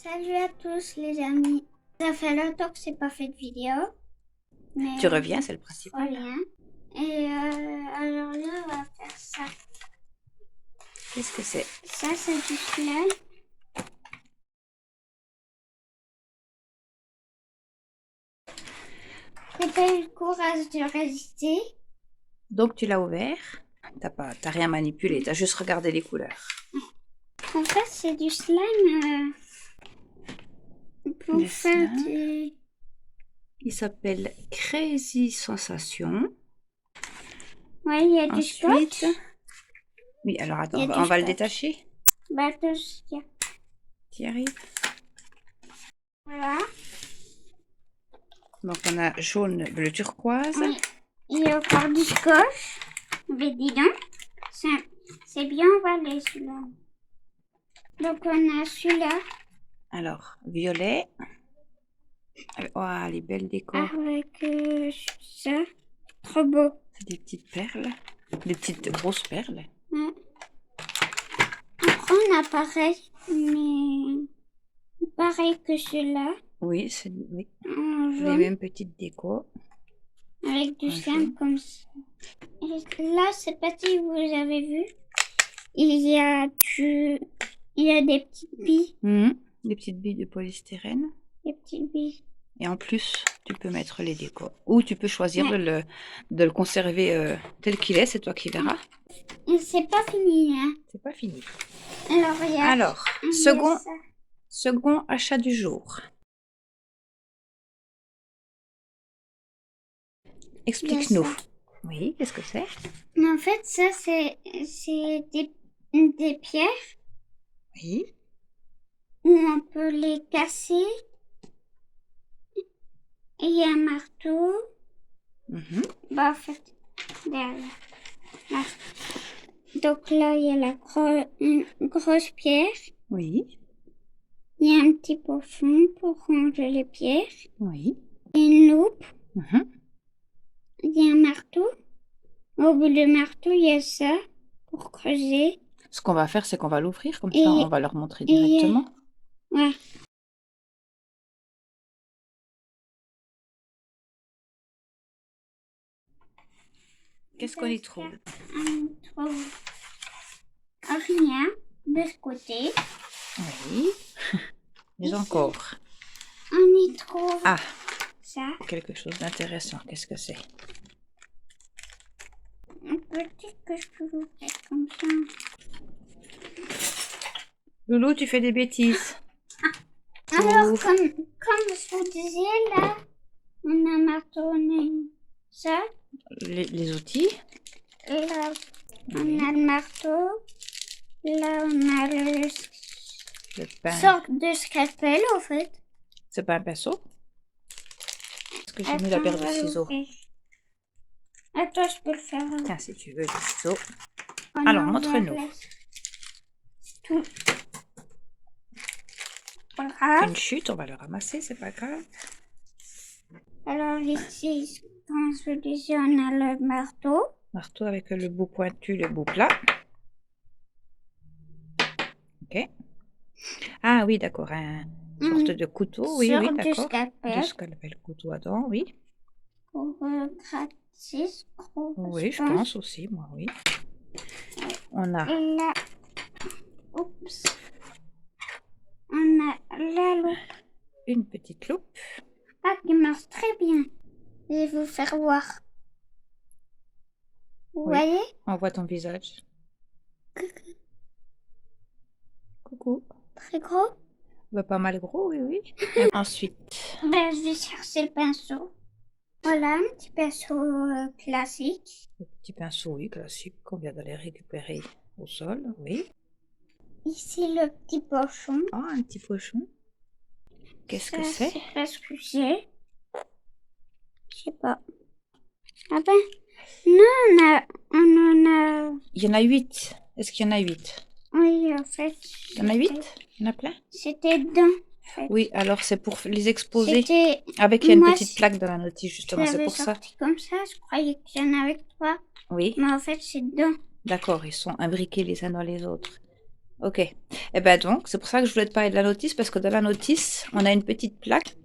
Salut à tous les amis. Ça fait longtemps que j'ai pas fait de vidéo. Mais Tu reviens, c'est le je principal. reviens. Et alors là, on va faire ça. Qu'est-ce que c'est? Ça, c'est du slime. J'ai pas eu le courage de résister. Donc tu l'as ouvert, t'as rien manipulé, t'as juste regardé les couleurs. En fait, c'est du slime pour Le faire slime. du... Il s'appelle Crazy Sensation. Ouais, il y a du Ensuite, scotch. oui, alors attends, Il y a on du va le scotch. détacher. Bah, tout ce qu'il y a. Tu y arrives? Voilà. Donc on a jaune, bleu, turquoise. Oui. Il y a encore du scotch. Mais dis donc, c'est bien emballé celui-là. Donc on a celui-là Alors, violet. Oh, les belles décos. avec ça. Trop beau. C'est des petites perles. Des petites grosses perles. Ouais. Après on a pareil, mais pareil que celui-là. Oui, c'est oui, En les jaune, mêmes petites décos. avec du En slime jaune. comme ça. Et là, c'est pas si vous avez vu. Il y a des petites billes. Des petites billes de polystyrène. Des petites billes. Et en plus, tu peux mettre les décos. Ou tu peux choisir Ouais. de le conserver tel qu'il est, c'est toi qui verras. Et c'est pas fini, hein. C'est pas fini. Alors, il y a, Alors, il y a ça. second achat du jour. Explique-nous. ça. Oui, qu'est-ce que c'est? En fait, ça, c'est des pierres Oui. où on peut les casser. Et il y a un marteau. Bah, en fait, derrière. Là. Donc là, il y a une grosse pierre. Oui. Il y a un petit pochon pour ranger les pierres. Oui. Il y a une loupe. Il y a un marteau. Au bout du marteau, il y a ça pour creuser. Ce qu'on va faire, c'est qu'on va l'ouvrir, comme ça, Et- on va leur montrer directement. Ouais. Qu'est-ce qu'on y trouve? On trouve rien de ce côté. Oui. Mais Ici. encore. On y trouve ça. Quelque chose d'intéressant. Qu'est-ce que c'est? Peut-être que je peux vous faire comme ça. Loulou, tu fais des bêtises. Alors, Ouf. comme je vous disais, là, on a martonné ça. Les outils. Là, on a le marteau. Là, on a Le pain. sorte de scalpel, en fait. C'est pas un pinceau? Est-ce que j'ai mis la paire de ciseaux? Attends, je peux le faire. Tiens, si tu veux, des ciseaux. Oh Alors, non, montre-nous. voilà. Tout. Voilà. Une chute, on va le ramasser, c'est pas grave. Alors ici, comme je vous disais, on a le marteau. Marteau avec le bout pointu, le bout plat. Ok. Ah oui, d'accord, un sorte de couteau, oui, Sur oui, d'accord. scalpel. Du scalpel, couteau à dents, oui. Pour gratter, Oui, je pense aussi, moi, oui. On a Et là, oups, on a la loupe. une petite loupe. Ah, qui marche très bien. Je vais vous faire voir. Vous Oui. voyez? On voit ton visage. Coucou. Très gros. Bah, pas mal gros, oui, oui. Et ensuite, Ben, je vais chercher le pinceau. Voilà, un petit pinceau classique. le petit pinceau, oui, classique, qu'on vient d'aller récupérer au sol, oui. Ici, le petit pochon. Ah, un petit pochon. Qu'est-ce que Ça, c'est? c'est parce que j'ai. Je sais pas. Ah ben, non, on en a. Il y en a 8. Est-ce qu'il y en a 8? Oui, en fait. Il y en a 8? Il y en a plein? C'était dedans, en fait. Oui, alors c'est pour les exposer. C'était. Avec, il y a une Moi, petite plaque dans la notice, justement, je c'est l'avais pour ça. sorti comme ça, je croyais qu'il y en avait 3. Oui, Mais en fait, c'est dedans. d'accord, ils sont imbriqués les uns dans les autres. Ok. Et ben donc, c'est pour ça que je voulais te parler de la notice, parce que dans la notice, on a une petite plaque.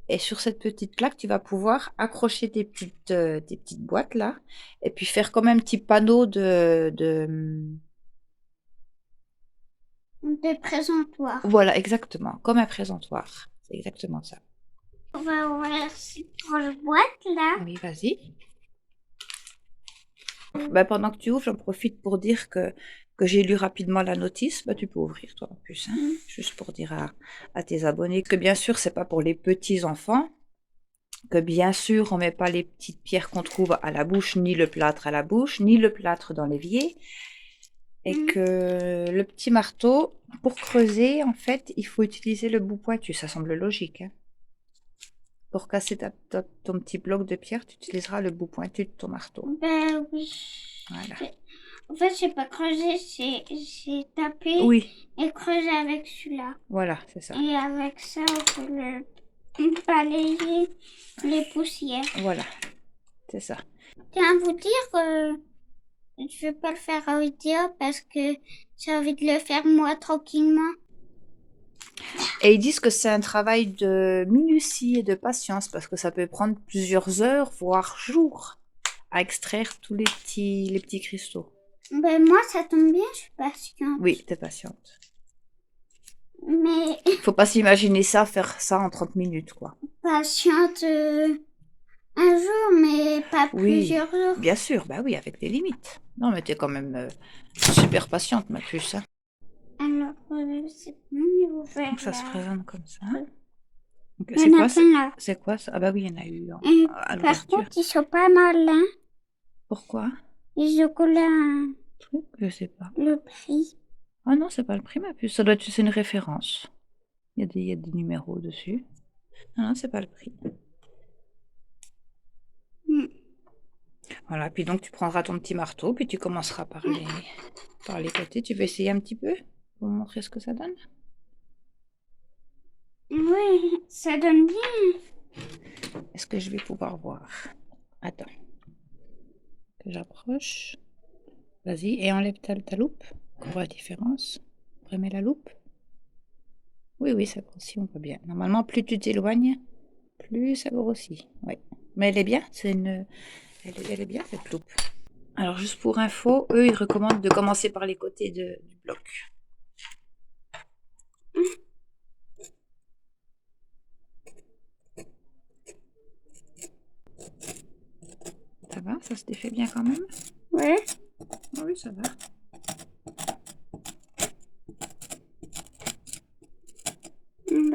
Et sur cette petite plaque, tu vas pouvoir accrocher tes petites boîtes là, et puis faire comme un petit panneau De présentoir. Voilà, exactement, comme un présentoir. C'est exactement ça. On va ouvrir cette grosse boîte là. Oui, vas-y. Ben, pendant que tu ouvres, j'en profite pour dire que j'ai lu rapidement la notice. Ben, tu peux ouvrir toi en plus, hein. Juste pour dire à tes abonnés que bien sûr, c'est pas pour les petits enfants, que bien sûr, on met pas les petites pierres qu'on trouve à la bouche, ni le plâtre à la bouche, ni le plâtre dans l'évier. Et que le petit marteau, pour creuser, en fait, il faut utiliser le bout pointu. Ça semble logique, hein. Pour casser ton petit bloc de pierre, tu utiliseras le bout pointu de ton marteau. Ben oui. Voilà. En fait, j'ai pas creusé, j'ai tapé Oui, et creusé avec celui-là. voilà, c'est ça. Et avec ça, on peut balayer les poussières. Voilà, c'est ça. Tiens, vous dire que je vais pas le faire en vidéo parce que j'ai envie de le faire moi tranquillement. Et ils disent que c'est un travail de minutie et de patience parce que ça peut prendre plusieurs heures, voire jours, à extraire tous les petits cristaux. Ben moi, ça tombe bien, je suis patiente. Oui, t'es patiente. Mais Faut pas s'imaginer ça, faire ça en 30 minutes, quoi. patiente un jour, mais pas Oui, plusieurs jours. bien sûr, bah oui, avec des limites. Non, mais t'es quand même super patiente, ma puce, hein. Alors, c'est bon, ouvert Donc ça se là. présente comme ça. Donc, Il y en a plein là. c'est quoi ça? Ah bah oui, il y en a eu Et à par l'ouverture. contre, ils sont pas malins. Pourquoi? Les chocolats, Truc, je sais pas. le prix. Ah non, c'est pas le prix, ma puce. Ça doit être, c'est une référence. Il y a des numéros dessus. Non, non, c'est pas le prix. Voilà, puis donc tu prendras ton petit marteau, puis tu commenceras par les côtés. Tu veux essayer un petit peu pour me montrer ce que ça donne? Oui, ça donne bien. Est-ce que je vais pouvoir voir? Attends. Que j'approche. Vas-y, et enlève ta loupe. On voit la différence. Remets la loupe. Oui, oui, ça grossit, on voit bien. Normalement, plus tu t'éloignes, plus ça grossit. Oui. Mais elle est bien, elle est bien cette loupe. Alors, juste pour info, eux, ils recommandent de commencer par les côtés du bloc. Ça va? Ça se défait bien quand même? Ouais. Oui, ça va.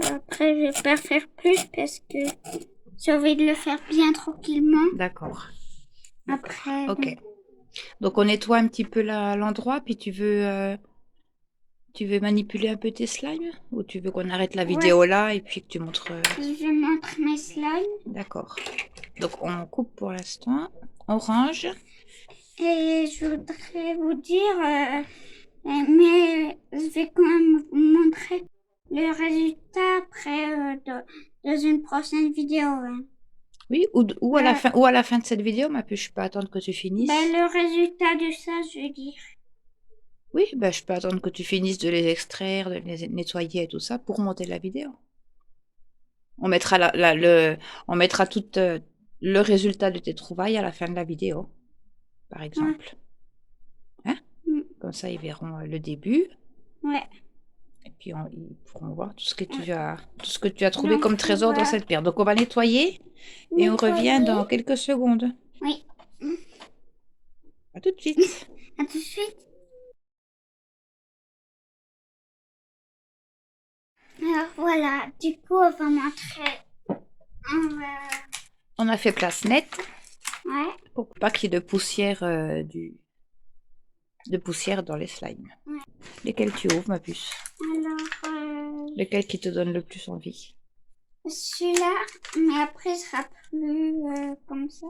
Après, je vais pas faire plus parce que j'ai envie de le faire bien tranquillement. D'accord. Après, Ok. Donc, on nettoie un petit peu l'endroit, puis tu veux manipuler un peu tes slimes? Ou tu veux qu'on arrête la vidéo là et puis que tu montres... je vais montrer mes slimes. D'accord. Donc, on coupe pour l'instant. Orange. Et je voudrais vous dire, mais je vais quand même vous montrer le résultat après dans une prochaine vidéo. Hein. Oui, ou à la fin de cette vidéo, ma puce, je peux attendre que tu finisses. Ben, le résultat de ça, je veux dire. Oui, ben, je peux attendre que tu finisses de les extraire, de les nettoyer et tout ça pour monter la vidéo. On mettra on mettra tout le résultat de tes trouvailles à la fin de la vidéo, par exemple. Hein? Comme ça, ils verront le début. Ouais. Et puis, ils pourront voir tout ce que tu as trouvé comme trésor dans cette pierre. Donc, on va nettoyer et on revient dans quelques secondes. Oui. À tout de suite. À tout de suite. Alors voilà, du coup, on va montrer. On a fait place nette Ouais. pour pas qu'il y ait de poussière, de poussière dans les slimes. Ouais. Lesquels tu ouvres, ma puce? Alors, Lequel qui te donne le plus envie? celui-là, mais après, ce sera plus comme ça.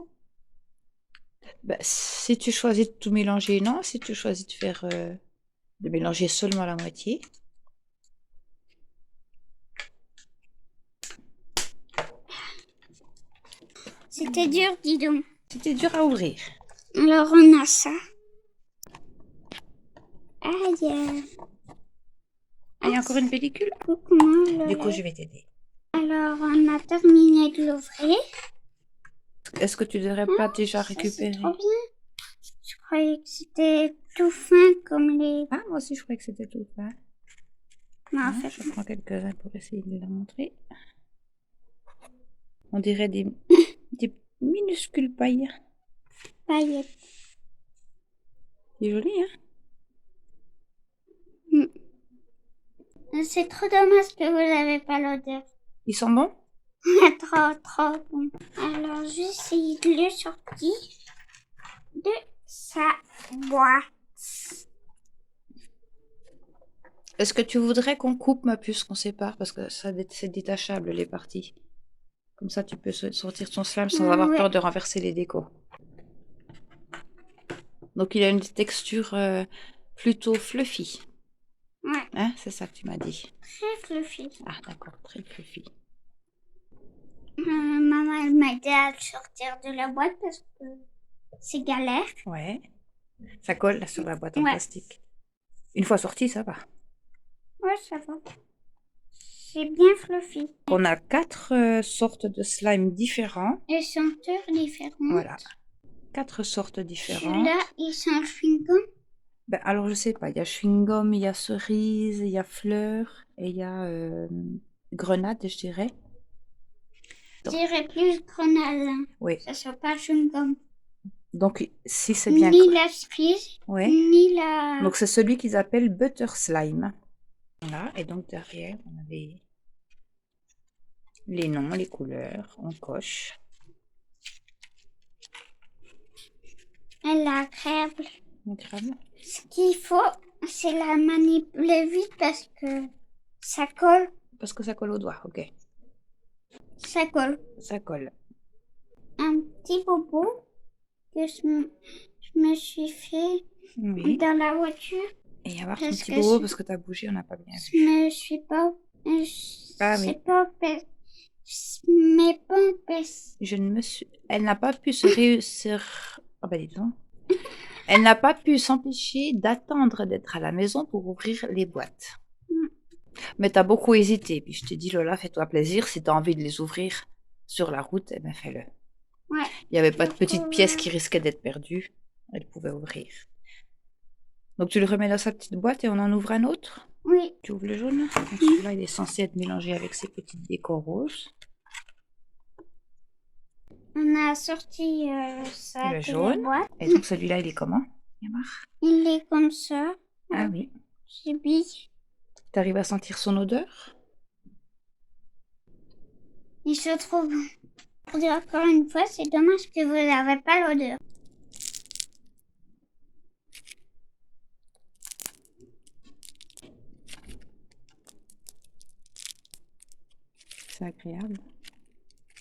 Bah, si tu choisis de tout mélanger, non. Si tu choisis de faire de mélanger seulement la moitié. C'était dur, dis donc. C'était dur à ouvrir. Alors, on a ça. Aïe. Ah, il y a encore une pellicule? Comment le... Du coup, je vais t'aider. Alors, on a terminé de l'ouvrir. Est-ce que tu devrais pas déjà Ça, c'est récupérer? trop bien. Je croyais que c'était tout fin comme les... Ah, moi aussi, je croyais que c'était tout fin. Mais en Ah, fait, je prends quelques-uns pour essayer de la montrer. On dirait des minuscules pailles. paillettes. C'est joli, hein? C'est trop dommage que vous n'avez pas l'odeur. Ils sont bons? Trop bon. Alors, j'essaye de le sortir de sa boîte. Est-ce que tu voudrais qu'on coupe, ma puce, qu'on sépare? Parce que ça, c'est détachable, les parties. Comme ça, tu peux sortir ton slime sans avoir Ouais. peur de renverser les décos. Donc, il a une texture plutôt fluffy. Ouais, Hein? C'est ça que tu m'as dit. très fluffy. Ah, d'accord, très fluffy. Maman, elle m'a aidé à le sortir de la boîte parce que c'est galère. Ouais. Ça colle là sur la boîte en Ouais. plastique. Une fois sorti, ça va. Ouais, ça va. C'est bien fluffy. On a 4 sortes de slime différents. Les senteurs différentes. Voilà. 4 sortes différentes. Celui-là, il sent le chewing-gum. Ben, alors, je sais pas. Il y a chewing-gum, il y a cerise, il y a fleur et il y a grenade, je dirais. Je dirais plus grenade. Hein. Oui. Ça sent pas le chewing-gum. Donc, si c'est bien... Ni la cerise, Ouais. ni la... Donc, c'est celui qu'ils appellent butter slime. Voilà. Et donc, derrière, on a les noms, les couleurs. On coche. Elle est agréable. Agréable. Ce qu'il faut, c'est la manipuler vite parce que ça colle. Parce que ça colle au doigt, ok. Ça colle. Ça colle. Un petit bobo que je me suis fait Oui. dans la voiture. Et il y avoir ton Parce petit que bobo je- parce que t'as bougé, on n'a pas bien Je vu. me suis pas... Ah C'est oui. pas... Mais pas Je ne me suis... Elle n'a pas pu se réussir... Oh ben dis donc. Elle n'a pas pu s'empêcher d'attendre d'être à la maison pour ouvrir les boîtes. Mais t'as beaucoup hésité. Puis je t'ai dit, Lola, fais-toi plaisir. Si t'as envie de les ouvrir sur la route, eh ben fais-le. Ouais. Il n'y avait pas de petite pièce qui risquait d'être perdue. Elle pouvait ouvrir. Donc tu le remets dans sa petite boîte et on en ouvre un autre. Oui. Tu ouvres le jaune. Donc, celui-là, il est censé être mélangé avec ces petites décos roses. On a sorti ça Le de jaune. la boîte. Et donc celui-là, il est comment, Yamar? Il est comme ça. Ah oui. C'est bien. T'arrives à sentir son odeur? Il se trouve... Pour dire encore une fois, c'est dommage que vous n'avez pas l'odeur. C'est agréable.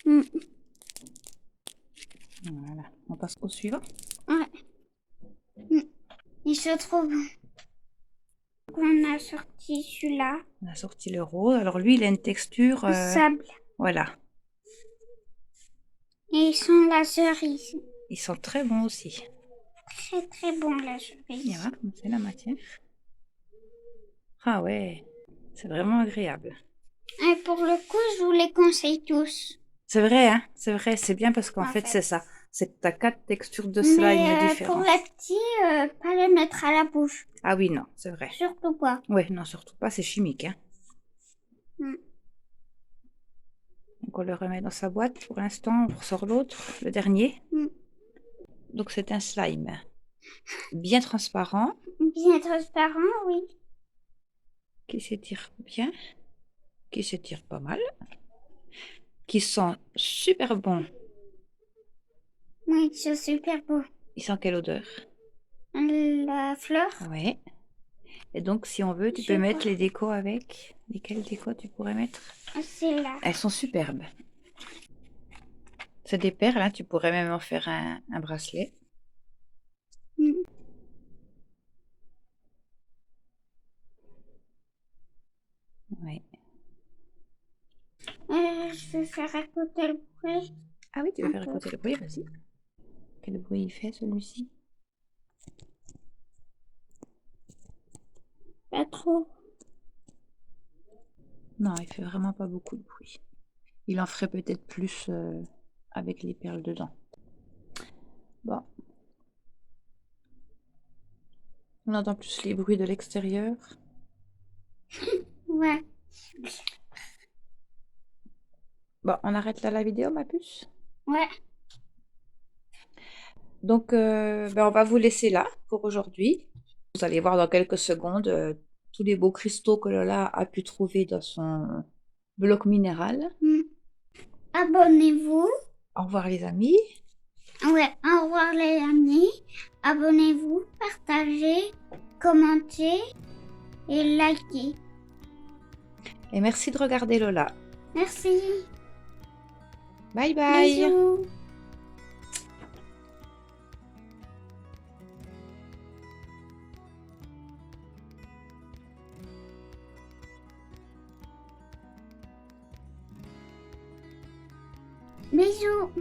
Mm. Voilà. On passe au suivant. Ouais. Mm. Il se trouve qu'on a sorti celui-là. On a sorti le rose. Alors lui, il a une texture... Sable. Voilà. Et ils sont la cerise. Ils sont très bons aussi. Très très bon la cerise. Yamar, comment c'est la matière? Ah ouais. C'est vraiment agréable. Et pour le coup, je vous les conseille tous. C'est vrai, hein? C'est vrai. C'est bien parce qu'en En fait, fait. c'est ça. C'est que t'as 4 textures de slime Mais pour différentes. les petits, pas les mettre à la bouche. Ah oui, non, c'est vrai. Surtout pas. Ouais, non, surtout pas, c'est chimique, hein. Mm. Donc on le remet dans sa boîte. Pour l'instant, on ressort l'autre, le dernier. Mm. Donc c'est un slime bien transparent, Bien transparent, oui. qui s'étire bien, qui s'étire pas mal, qui sent super bon. Oui, c'est super beau. Il sent quelle odeur? La fleur, Ouais. Et donc si on veut, tu Je peux sais mettre pas. les décos avec. Lesquelles décos tu pourrais mettre? c'est là. Elles sont superbes. C'est des perles, hein. Tu pourrais même en faire un bracelet. Mm. Ouais. Je vais faire écouter le bruit. Ah oui, tu veux Un faire peu. écouter le bruit, vas-y. Quel bruit il fait celui-ci? Pas trop. Non, il fait vraiment pas beaucoup de bruit. Il en ferait peut-être plus avec les perles dedans. Bon. On entend plus les bruits de l'extérieur. Ouais. Bon, on arrête là la vidéo, ma puce. Ouais. Donc, on va vous laisser là pour aujourd'hui. Vous allez voir dans quelques secondes tous les beaux cristaux que Lola a pu trouver dans son bloc minéral. Abonnez-vous. Au revoir les amis. Ouais, au revoir les amis. Abonnez-vous, partagez, commentez et likez. Et merci de regarder Lola. Merci. Bye bye. Bisous. Bisous.